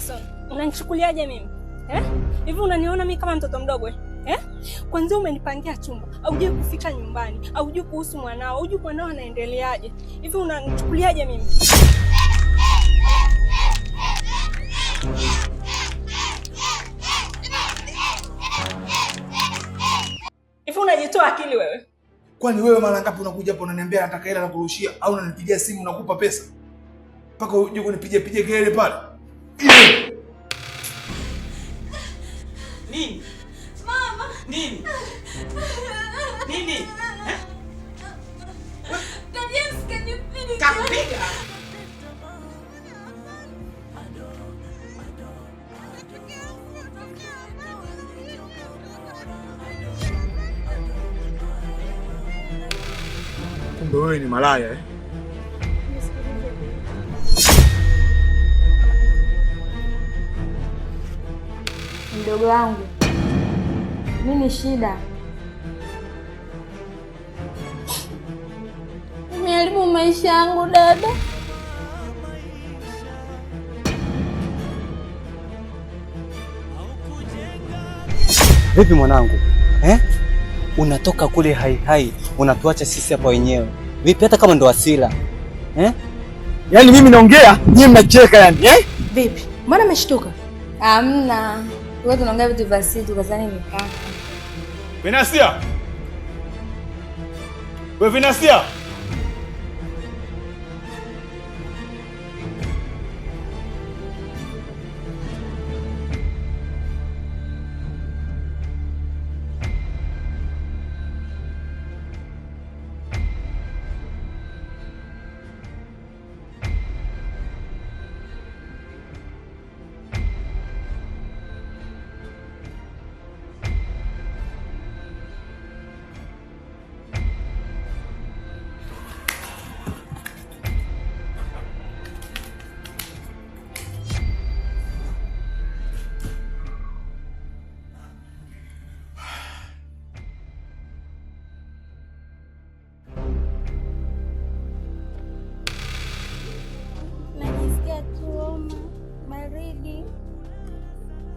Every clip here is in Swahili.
Jackson, unanichukuliaje mimi? Hivi unaniona mimi kama mtoto mdogo? Kwanza umenipangia chumba, haujui kufika nyumbani, haujui kuhusu mwanao, haujui mwanao anaendeleaje. Hivi unanichukuliaje mimi? Hivi unajitoa akili wewe? Kwani wewe mara ngapi unakuja hapo unaniambia nataka hela na kurushia au unanipigia simu nakupa pesa? Mpaka uje kunipigia kelele pale. Nini? Mama. Nini? Nini? James kanipiga. Kakupiga? Kumbe wewe ni malaya eh? Mdogo wangu, nini shida? Umeharibu maisha yangu dada. Vipi mwanangu? Unatoka kule hai unatuacha sisi hapa wenyewe. Vipi hata kama ndo asila? Yaani mimi naongea, nyinyi mnacheka yani, Vipi? Mbona umeshtuka? Hamna. Wewe tunaongea vitu vya siri tukazani ni kaka. Venasia! Wewe Venasia!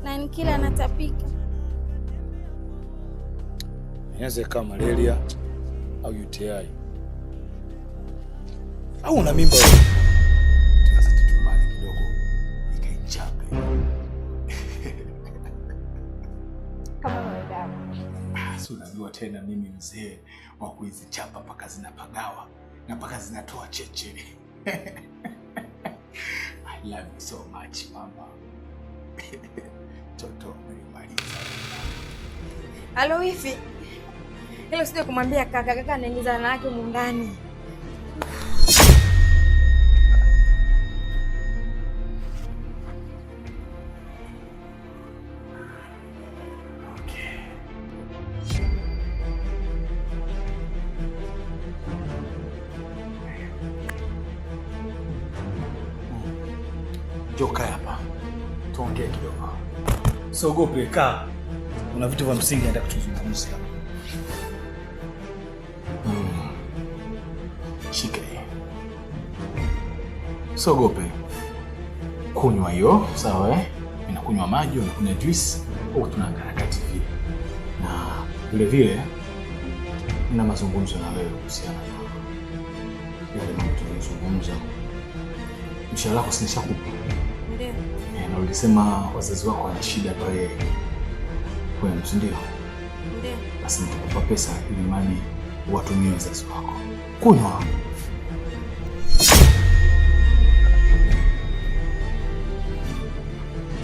Na kila anatapika. Inaweza kama malaria au UTI. Au una mimba wewe? Sasa tuchumane kidogo. Ikaichape. Kama wewe. Si unajua tena mimi mzee wa kuizichapa mpaka zinapagawa na mpaka zinatoa cheche. I love you so much mama. Toto umemaliza. Halo hivi. Hilo sije kumwambia kaka anaingiza na yake huko ndani. Joka hapa. Tuongee kidogo. Usiogope, kaa. Kuna vitu vya msingi nataka tuzungumzie. Shika hii. Usiogope. Kunywa hiyo, sawa eh? Ninakunywa maji, unakunywa juice, au tunaangalia TV. Na vile vile nina mazungumzo na wewe kuhusiana na yale mambo tuliyozungumza. Mshahara wako sinishakupa. Ndio. Na ulisema wazazi wako wana shida pale kwa ndio? Ndio. Basi nitakupa pesa ili mali watumie wazazi wako. Kunywa.